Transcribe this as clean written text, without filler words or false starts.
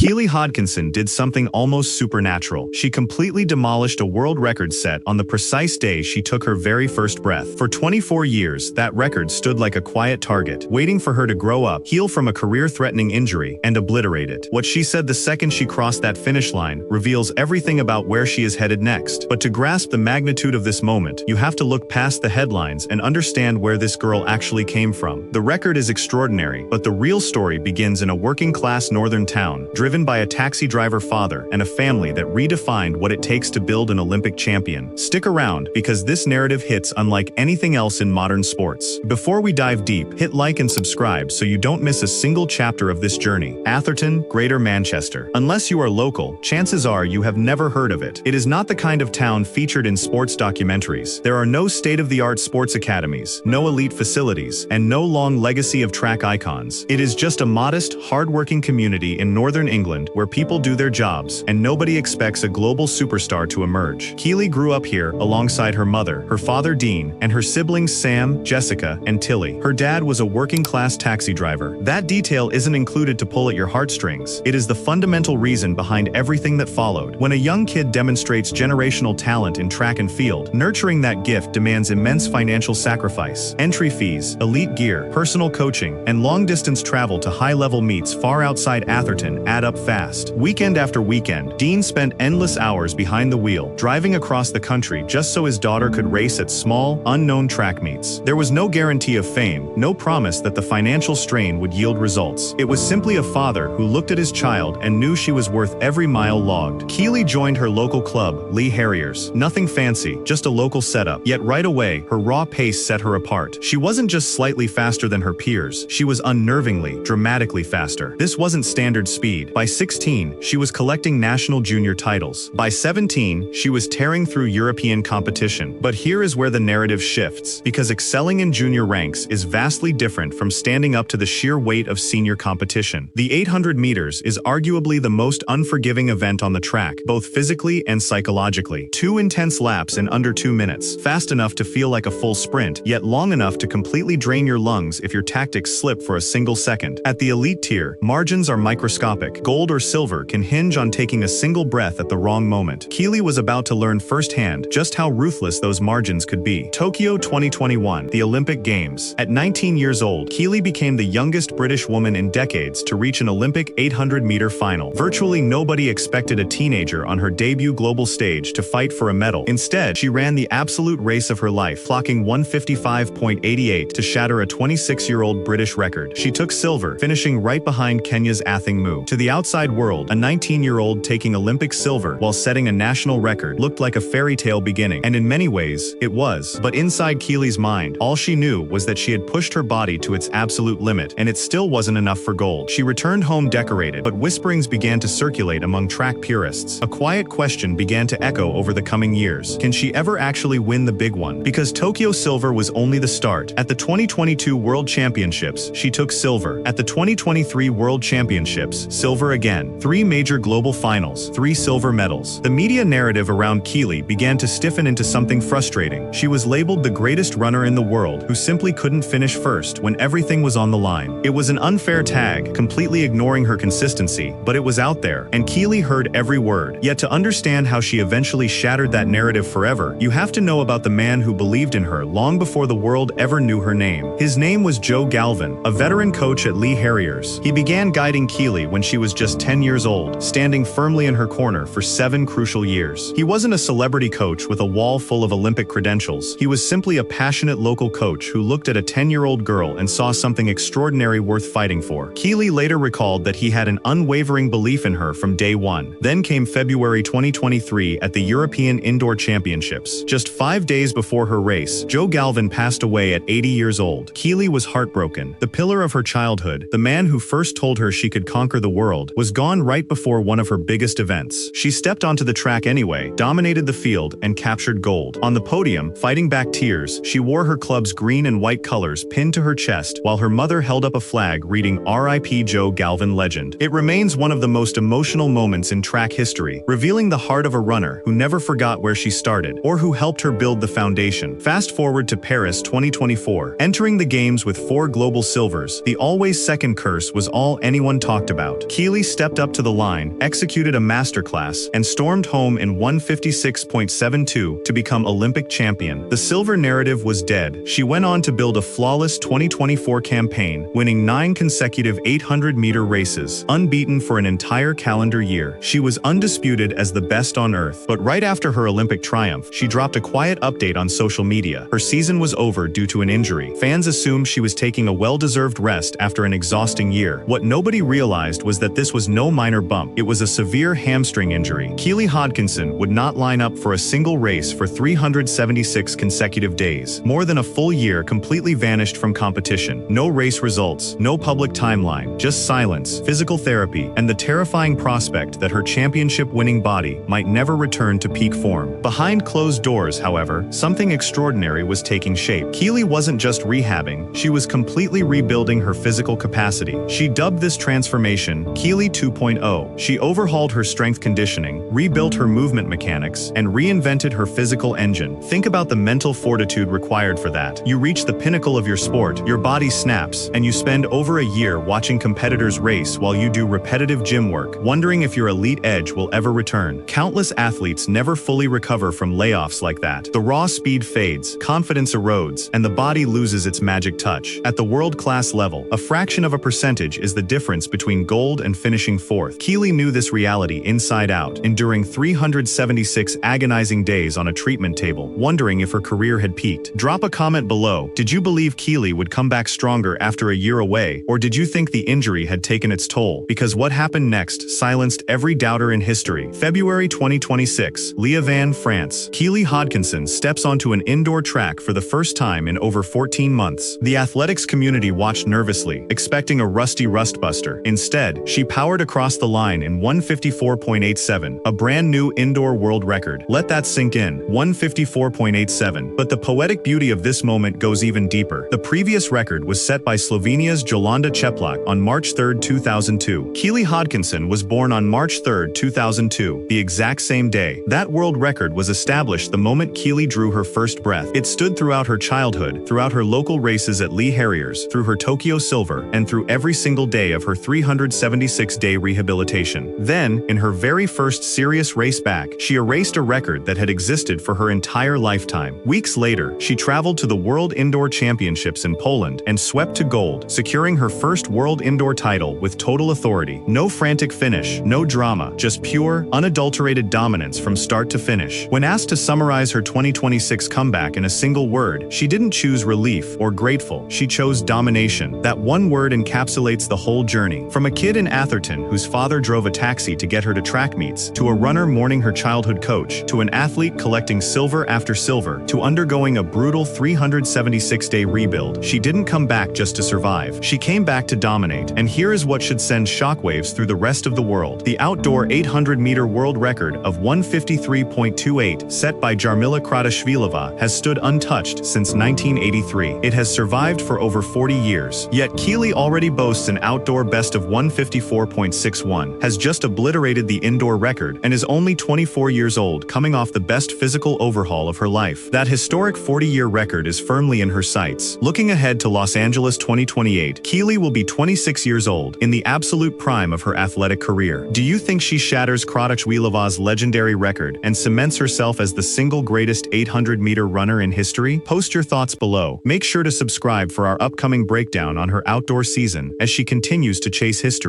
Keely Hodkinson did something almost supernatural. She completely demolished a world record set on the precise day she took her very first breath. For 24 years, that record stood like a quiet target, waiting for her to grow up, heal from a career-threatening injury, and obliterate it. What she said the second she crossed that finish line reveals everything about where she is headed next. But to grasp the magnitude of this moment, you have to look past the headlines and understand where this girl actually came from. The record is extraordinary, but the real story begins in a working-class northern town, driven by a taxi driver father and a family that redefined what it takes to build an Olympic champion. Stick around, because this narrative hits unlike anything else in modern sports. Before we dive deep, hit like and subscribe so you don't miss a single chapter of this journey. Atherton, Greater Manchester. Unless you are local, chances are you have never heard of it. It is not the kind of town featured in sports documentaries. There are no state-of-the-art sports academies, no elite facilities, and no long legacy of track icons. It is just a modest, hard-working community in northern England where people do their jobs and nobody expects a global superstar to emerge. Keely grew up here alongside her mother, her father Dean, and her siblings Sam, Jessica, and Tilly. Her dad was a working-class taxi driver. That detail isn't included to pull at your heartstrings. It is the fundamental reason behind everything that followed. When a young kid demonstrates generational talent in track and field, nurturing that gift demands immense financial sacrifice. Entry fees, elite gear, personal coaching, and long-distance travel to high-level meets far outside Atherton add up fast. Weekend after weekend, Dean spent endless hours behind the wheel, driving across the country just so his daughter could race at small, unknown track meets. There was no guarantee of fame, no promise that the financial strain would yield results. It was simply a father who looked at his child and knew she was worth every mile logged. Keely joined her local club, Lee Harriers. Nothing fancy, just a local setup. Yet right away, her raw pace set her apart. She wasn't just slightly faster than her peers, she was unnervingly, dramatically faster. This wasn't standard speed. By 16, she was collecting national junior titles. By 17, she was tearing through European competition. But here is where the narrative shifts, because excelling in junior ranks is vastly different from standing up to the sheer weight of senior competition. The 800 meters is arguably the most unforgiving event on the track, both physically and psychologically. 2 intense laps in under 2 minutes, fast enough to feel like a full sprint, yet long enough to completely drain your lungs if your tactics slip for a single second. At the elite tier, margins are microscopic. Gold or silver can hinge on taking a single breath at the wrong moment. Keely was about to learn firsthand just how ruthless those margins could be. Tokyo 2021, the Olympic Games. At 19 years old, Keely became the youngest British woman in decades to reach an Olympic 800-meter final. Virtually nobody expected a teenager on her debut global stage to fight for a medal. Instead, she ran the absolute race of her life, clocking 1:55.88 to shatter a 26-year-old British record. She took silver, finishing right behind Kenya's Athing Mu. To the outside world, a 19-year-old taking Olympic silver while setting a national record looked like a fairy tale beginning, and in many ways, it was. But inside Keely's mind, all she knew was that she had pushed her body to its absolute limit, and it still wasn't enough for gold. She returned home decorated, but whisperings began to circulate among track purists. A quiet question began to echo over the coming years. Can she ever actually win the big one? Because Tokyo silver was only the start. At the 2022 World Championships, she took silver. At the 2023 World Championships, silver again. 3 major global finals, 3 silver medals. The media narrative around Keely began to stiffen into something frustrating. She was labeled the greatest runner in the world who simply couldn't finish first when everything was on the line. It was an unfair tag, completely ignoring her consistency, but it was out there, and Keely heard every word. Yet to understand how she eventually shattered that narrative forever, you have to know about the man who believed in her long before the world ever knew her name. His name was Joe Galvin, a veteran coach at Lee Harriers. He began guiding Keely when she was just 10 years old, standing firmly in her corner for 7 crucial years. He wasn't a celebrity coach with a wall full of Olympic credentials. He was simply a passionate local coach who looked at a 10-year-old girl and saw something extraordinary worth fighting for. Keely later recalled that he had an unwavering belief in her from day one. Then came February 2023 at the European Indoor Championships. Just 5 days before her race, Joe Galvin passed away at 80 years old. Keely was heartbroken. The pillar of her childhood, the man who first told her she could conquer the world, was gone right before one of her biggest events. She stepped onto the track anyway, dominated the field, and captured gold. On the podium, fighting back tears, she wore her club's green and white colors pinned to her chest while her mother held up a flag reading "R.I.P. Joe Galvin Legend." It remains one of the most emotional moments in track history, revealing the heart of a runner who never forgot where she started or who helped her build the foundation. Fast forward to Paris 2024. Entering the games with 4 global silvers, the always second curse was all anyone talked about. Keely Keely stepped up to the line, executed a masterclass, and stormed home in 1:56.72 to become Olympic champion. The silver narrative was dead. She went on to build a flawless 2024 campaign, winning 9 consecutive 800-meter races, unbeaten for an entire calendar year. She was undisputed as the best on earth. But right after her Olympic triumph, she dropped a quiet update on social media. Her season was over due to an injury. Fans assumed she was taking a well-deserved rest after an exhausting year. What nobody realized was that this was no minor bump. It was a severe hamstring injury. Keely Hodkinson would not line up for a single race for 376 consecutive days. More than a full year completely vanished from competition. No race results, no public timeline, just silence, physical therapy, and the terrifying prospect that her championship-winning body might never return to peak form. Behind closed doors, however, something extraordinary was taking shape. Keely wasn't just rehabbing, she was completely rebuilding her physical capacity. She dubbed this transformation Keely 2.0. She overhauled her strength conditioning, rebuilt her movement mechanics, and reinvented her physical engine. Think about the mental fortitude required for that. You reach the pinnacle of your sport, your body snaps, and you spend over a year watching competitors race while you do repetitive gym work, wondering if your elite edge will ever return. Countless athletes never fully recover from layoffs like that. The raw speed fades, confidence erodes, and the body loses its magic touch. At the world-class level, a fraction of a percentage is the difference between gold and finishing fourth. Keely knew this reality inside out, enduring 376 agonizing days on a treatment table, wondering if her career had peaked. Drop a comment below. Did you believe Keely would come back stronger after a year away, or did you think the injury had taken its toll? Because what happened next silenced every doubter in history. February 2026, Liévin, France. Keely Hodkinson steps onto an indoor track for the first time in over 14 months. The athletics community watched nervously, expecting a rusty rustbuster. Instead, she powered across the line in 1:54.87, a brand new indoor world record. Let that sink in, 1:54.87. But the poetic beauty of this moment goes even deeper. The previous record was set by Slovenia's Jolanda Čeplak on March 3, 2002. Keely Hodkinson was born on March 3, 2002, the exact same day. That world record was established the moment Keely drew her first breath. It stood throughout her childhood, throughout her local races at Lee Harriers, through her Tokyo Silver, and through every single day of her 376-day rehabilitation. Then, in her very first serious race back, she erased a record that had existed for her entire lifetime. Weeks later, she traveled to the World Indoor Championships in Poland and swept to gold, securing her first world indoor title with total authority. No frantic finish, no drama, just pure, unadulterated dominance from start to finish. When asked to summarize her 2026 comeback in a single word, she didn't choose relief or grateful, she chose domination. That one word encapsulates the whole journey. From a kid in Atherton whose father drove a taxi to get her to track meets, to a runner mourning her childhood coach, to an athlete collecting silver after silver, to undergoing a brutal 376-day rebuild, she didn't come back just to survive. She came back to dominate. And here is what should send shockwaves through the rest of the world. The outdoor 800-meter world record of 1:53.28, set by Jarmila Kratochvílová, has stood untouched since 1983. It has survived for over 40 years. Yet Keely already boasts an outdoor best of 1:54.61, has just obliterated the indoor record, and is only 24 years old, coming off the best physical overhaul of her life. That historic 40-year record is firmly in her sights. Looking ahead to Los Angeles 2028, Keely will be 26 years old, in the absolute prime of her athletic career. Do you think she shatters Kratochvílová's legendary record and cements herself as the single greatest 800-meter runner in history? Post your thoughts below. Make sure to subscribe for our upcoming breakdown on her outdoor season as she continues to chase history.